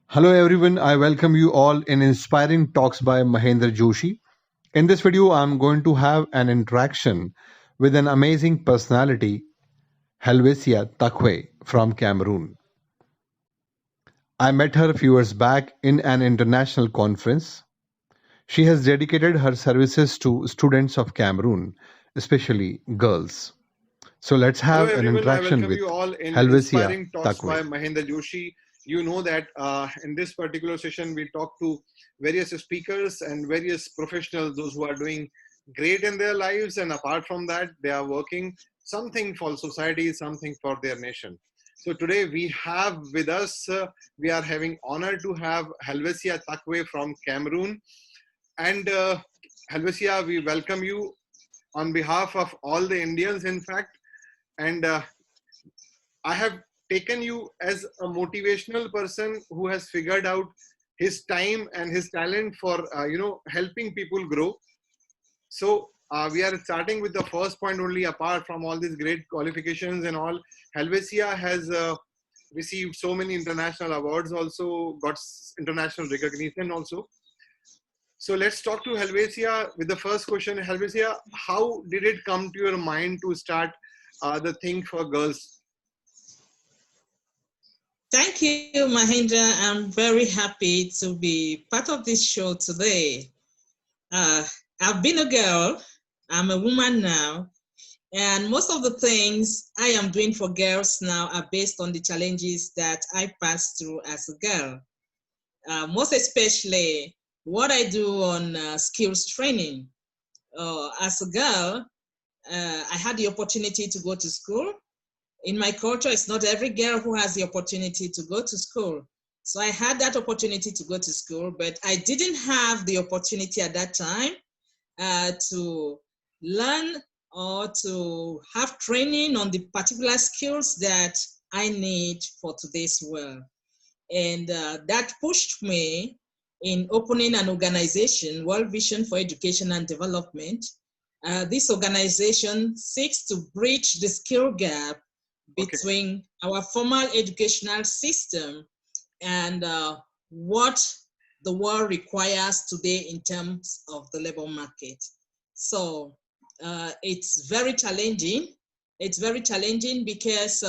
Hello everyone, I welcome you all in Inspiring Talks by Mahendra Joshi. In this video, I'm going to have an interaction with an amazing personality, Helvecia Takwe from Cameroon. I met her a few years back in an international conference. She has dedicated her services to students of Cameroon, especially girls. So let's Hello, have an everyone. I interaction welcome with you all in Helvecia Inspiring Talks Takwe. by Mahendra Joshi. You know that in this particular session, we talk to various speakers and various professionals, those who are doing great in their lives. And apart from that, they are working something for society, something for their nation. So today we have with us, we are having honor to have Helvecia Takwe from Cameroon. And Helvecia, we welcome you on behalf of all the Indians, in fact. And I have taken you as a motivational person who has figured out his time and his talent for helping people grow. So we are starting with the first point only. Apart from all these great qualifications and all, Helvecia has received so many international awards, also got international recognition also. So let's talk to Helvecia with the first question. Helvecia, how did it come to your mind to start the thing for girls? Thank you, Mahendra. I'm very happy to be part of this show today. I've been a girl, I'm a woman now, and most of the things I am doing for girls now are based on the challenges that I passed through as a girl. Most especially what I do on skills training. As a girl, I had the opportunity to go to school. In my culture, it's not every girl who has the opportunity to go to school. So I had that opportunity to go to school, but I didn't have the opportunity at that time to learn or to have training on the particular skills that I need for today's world. And that pushed me in opening an organization, World Vision for Education and Development. This organization seeks to bridge the skill gap between our formal educational system and what the world requires today in terms of the labor market. So it's very challenging. It's very challenging because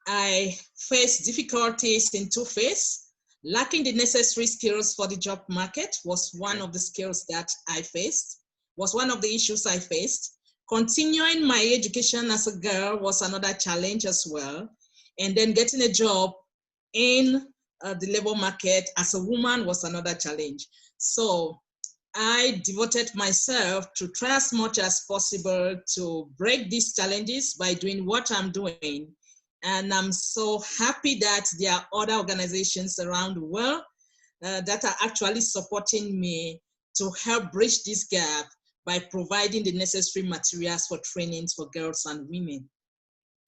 I face difficulties in two phases. Lacking the necessary skills for the job market was one of the skills that I faced, was one of the issues I faced. Continuing my education as a girl was another challenge as well. And then getting a job in the labor market as a woman was another challenge. So I devoted myself to try as much as possible to break these challenges by doing what I'm doing. And I'm so happy that there are other organizations around the world that are actually supporting me to help bridge this gap by providing the necessary materials for trainings for girls and women.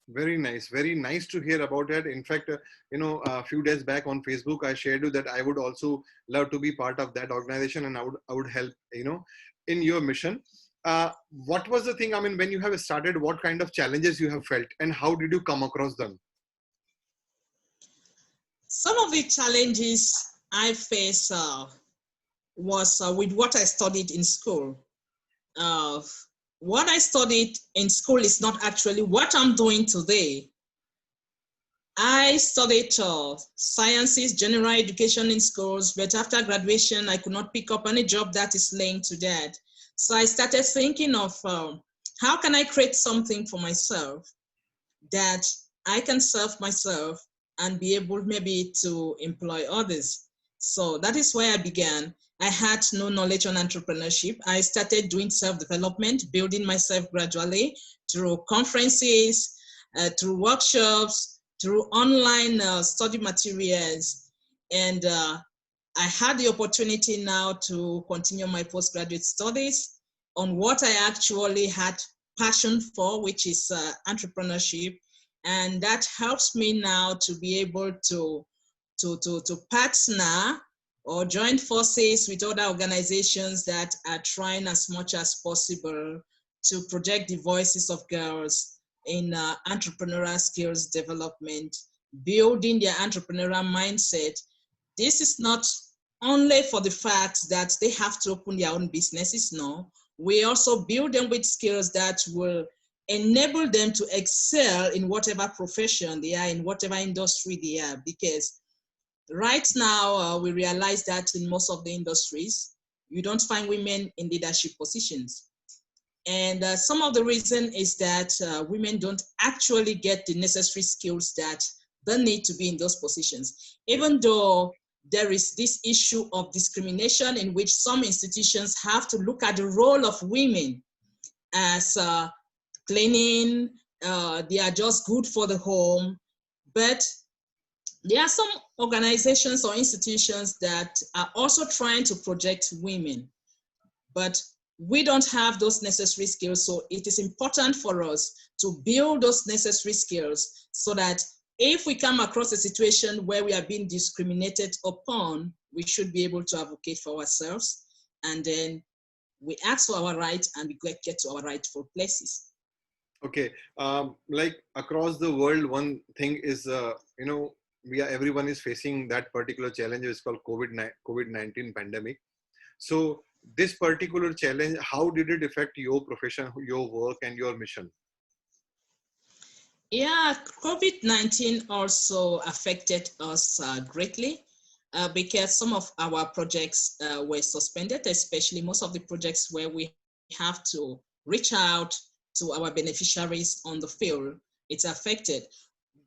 Very nice to hear about it. In fact, a few days back on Facebook, I shared you that I would also love to be part of that organization, and I would help, in your mission. What was the thing? I mean, when you have started, what kind of challenges you have felt, and how did you come across them? Some of the challenges I face was with what I studied in school. Uh, what I studied in school is not actually what I'm doing today. I studied sciences, general education in schools, but after graduation, I could not pick up any job that is linked to that. So I started thinking of how can I create something for myself that I can serve myself and be able maybe to employ others. So that is where I began. I had no knowledge on entrepreneurship. I started doing self-development, building myself gradually through conferences, through workshops, through online study materials. And I had the opportunity now to continue my postgraduate studies on what I actually had passion for, which is entrepreneurship. And that helps me now to be able to partner or join forces with other organizations that are trying as much as possible to project the voices of girls in entrepreneurial skills development, building their entrepreneurial mindset, this is not only for the fact that they have to open their own businesses. No, we also build them with skills that will enable them to excel in whatever profession they are, in whatever industry they are. Because right now, we realize that in most of the industries, you don't find women in leadership positions. And some of the reason is that women don't actually get the necessary skills that they need to be in those positions. Even though there is this issue of discrimination in which some institutions have to look at the role of women as cleaning, they are just good for the home. But there are some organizations or institutions that are also trying to project women, but we don't have those necessary skills. So it is important for us to build those necessary skills so that if we come across a situation where we are being discriminated upon, we should be able to advocate for ourselves, and then we ask for our rights and we get to our rightful places. Okay, like across the world, one thing is, everyone is facing that particular challenge. It's called COVID-19 pandemic. So this particular challenge, how did it affect your profession, your work, and your mission? Yeah, COVID-19 also affected us greatly because some of our projects were suspended, especially most of the projects where we have to reach out to our beneficiaries on the field. It's affected.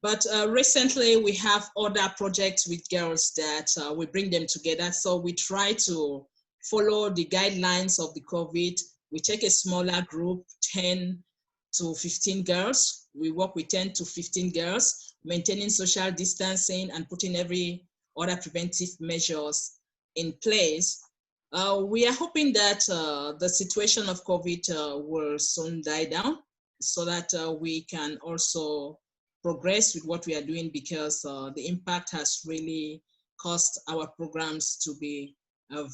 But recently we have other projects with girls that we bring them together. So we try to follow the guidelines of the COVID. We take a smaller group, 10 to 15 girls. We work with 10 to 15 girls, maintaining social distancing and putting every other preventive measures in place. We are hoping that the situation of COVID will soon die down so that we can also progress with what we are doing, because the impact has really caused our programs to be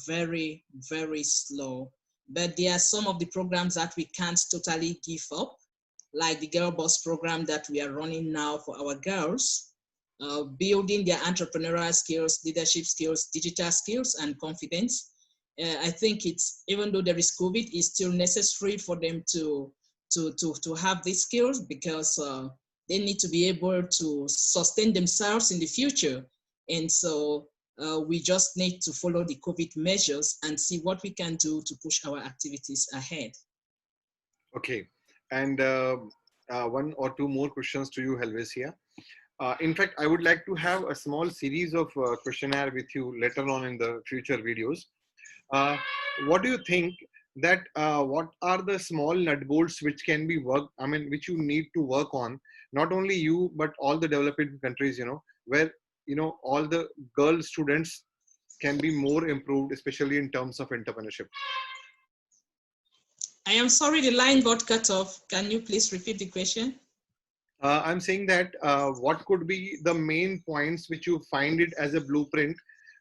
very, very slow. But there are some of the programs that we can't totally give up, like the Girl Boss program that we are running now for our girls, building their entrepreneurial skills, leadership skills, digital skills, and confidence. I think it's, even though there is COVID, it's still necessary for them to have these skills, because they need to be able to sustain themselves in the future. And so we just need to follow the COVID measures and see what we can do to push our activities ahead. Okay, and one or two more questions to you, Helvecia. In fact, I would like to have a small series of questionnaire with you later on in the future videos. What do you think that what are the small nut bolts which can be worked, which you need to work on, not only you, but all the developing countries, where, all the girl students can be more improved, especially in terms of entrepreneurship? I am sorry, the line got cut off. Can you please repeat the question? I'm saying that what could be the main points which you find it as a blueprint,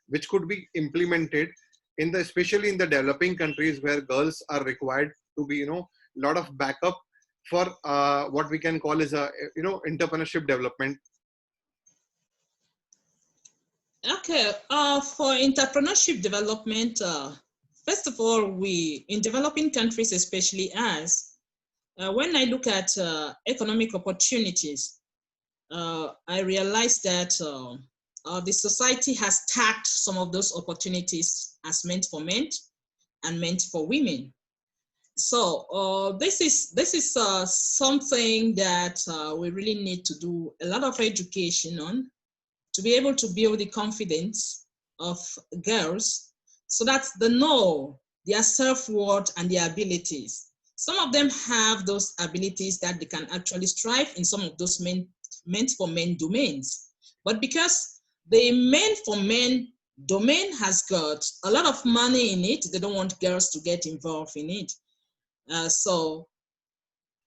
which could be implemented in the, especially in the developing countries where girls are required to be, lot of backup for what we can call as a, entrepreneurship development. Okay, for entrepreneurship development, first of all, we, in developing countries, especially as, when I look at economic opportunities, I realize that the society has tagged some of those opportunities as meant for men and meant for women. So this is something that we really need to do a lot of education on, to be able to build the confidence of girls so that they know their self-worth and their abilities. Some of them have those abilities that they can actually strive in some of those meant for men domains. But because the meant for men domain has got a lot of money in it, they don't want girls to get involved in it. So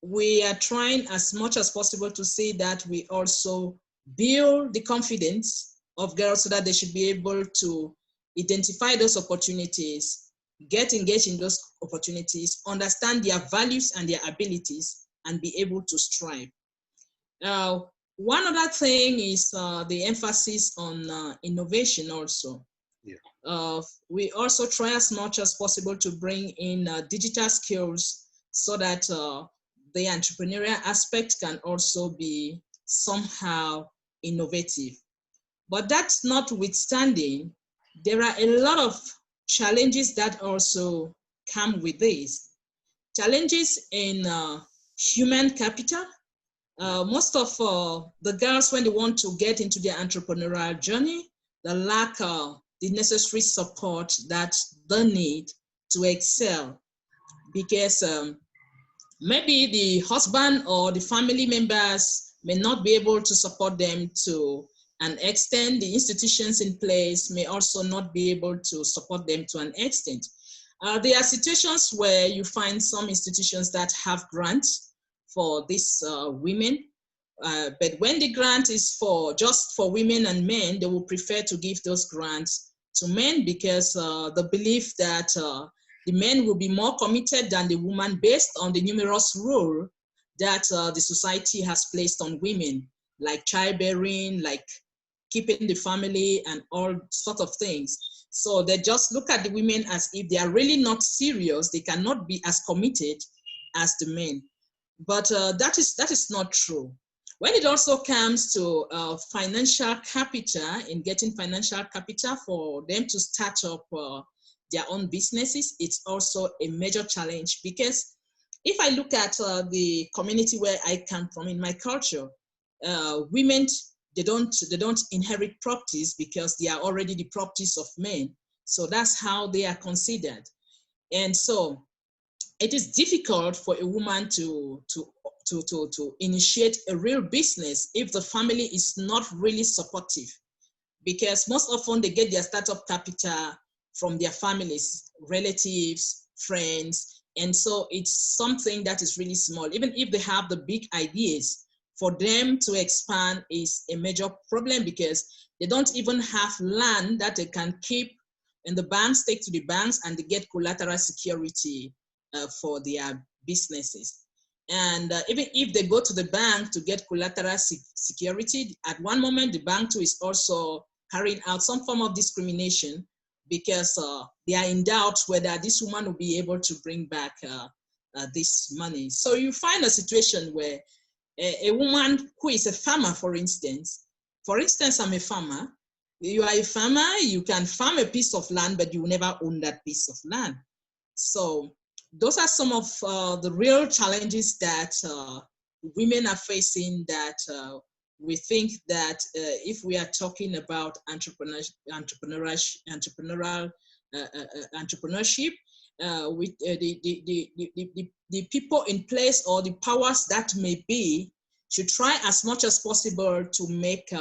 we are trying as much as possible to see that we also build the confidence of girls so that they should be able to identify those opportunities, get engaged in those opportunities, understand their values and their abilities, and be able to strive. One other thing is the emphasis on innovation also. Yeah. We also try as much as possible to bring in digital skills so that the entrepreneurial aspect can also be somehow innovative. But that's notwithstanding, there are a lot of challenges that also come with this. Challenges in human capital. Most of the girls, when they want to get into their entrepreneurial journey, they lack the necessary support that they need to excel, because maybe the husband or the family members may not be able to support them to an extent. The institutions in place may also not be able to support them to an extent. There are situations where you find some institutions that have grants for these women, but when the grant is for just for women and men, they will prefer to give those grants to men, because the belief that the men will be more committed than the woman based on the numerous role that the society has placed on women, like childbearing, like keeping the family and all sorts of things. So they just look at the women as if they are really not serious, they cannot be as committed as the men. But that is not true. When it also comes to financial capital, in getting financial capital for them to start up their own businesses, it's also a major challenge, because if I look at the community where I come from, in my culture, women, they don't inherit properties because they are already the properties of men. So that's how they are considered. And so it is difficult for a woman to initiate a real business if the family is not really supportive, because most often they get their startup capital from their families, relatives, friends, and so it's something that is really small. Even if they have the big ideas, for them to expand is a major problem, because they don't even have land that they can keep in the banks, take to the banks, and they get collateral security for their businesses. And even if they go to the bank to get collateral security, at one moment the bank too is also carrying out some form of discrimination, because they are in doubt whether this woman will be able to bring back this money. So you find a situation where a woman who is a farmer, for instance, I'm a farmer. You are a farmer, you can farm a piece of land, but you will never own that piece of land. So those are some of the real challenges that women are facing, that we think that if we are talking about entrepreneurship, with the people in place, or the powers that may be, should try as much as possible to make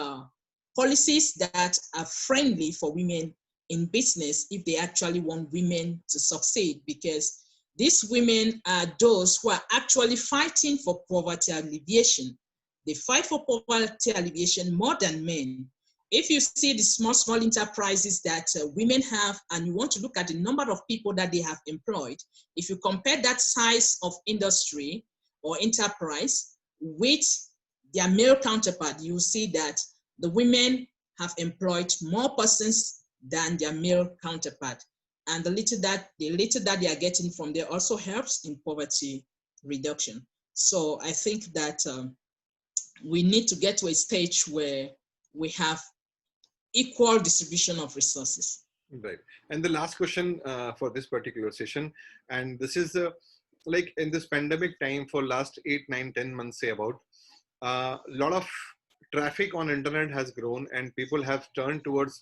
policies that are friendly for women in business, if they actually want women to succeed, because these women are those who are actually fighting for poverty alleviation. They fight for poverty alleviation more than men. If you see the small enterprises that women have, and you want to look at the number of people that they have employed, if you compare that size of industry or enterprise with their male counterpart, you see that the women have employed more persons than their male counterpart. And the little that they are getting from there also helps in poverty reduction. So I think that we need to get to a stage where we have equal distribution of resources. Right. And the last question for this particular session, and this is like in this pandemic time for last 8, 9, 10 months, say about, a lot of traffic on internet has grown, and people have turned towards,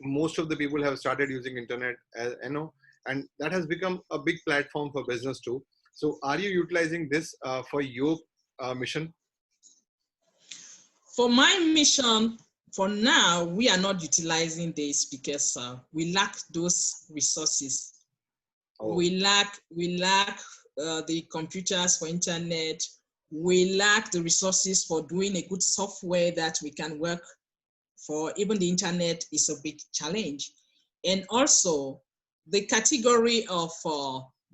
most of the people have started using internet, as, and that has become a big platform for business too. So are you utilizing this for your mission? For my mission, for now, we are not utilizing this because we lack those resources. Oh. We lack the computers for internet. We lack the resources for doing a good software that we can work for. Even the internet is a big challenge. And also the category of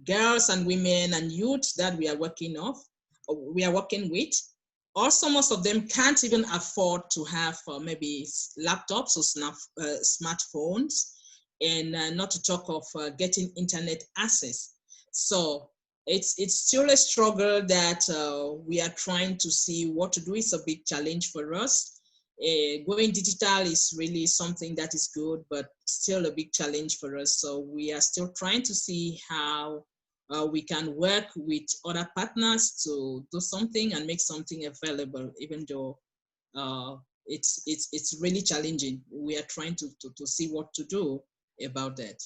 girls and women and youth that we are working with, Also, most of them can't even afford to have maybe laptops or smartphones, and not to talk of getting internet access. So it's still a struggle that we are trying to see what to do. It's a big challenge for us. Going digital is really something that is good, but still a big challenge for us. So we are still trying to see how we can work with other partners to do something and make something available, even though it's really challenging. We are trying to see what to do about that.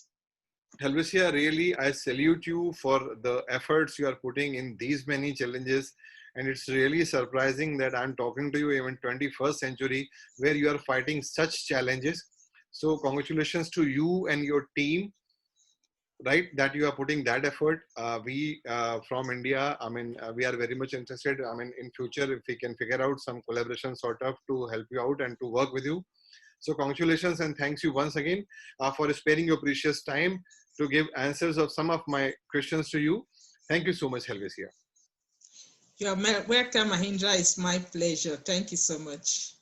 Helvecia, really, I salute you for the efforts you are putting in these many challenges. And it's really surprising that I'm talking to you even 21st century where you are fighting such challenges. So congratulations to you and your team, right, that you are putting that effort. We from India, I mean, we are very much interested. I mean, in future, if we can figure out some collaboration sort of to help you out and to work with you. So congratulations and thanks you once again for sparing your precious time to give answers of some of my questions to you. Thank you so much, Helvecia. You're welcome, Mahindra. It's my pleasure. Thank you so much.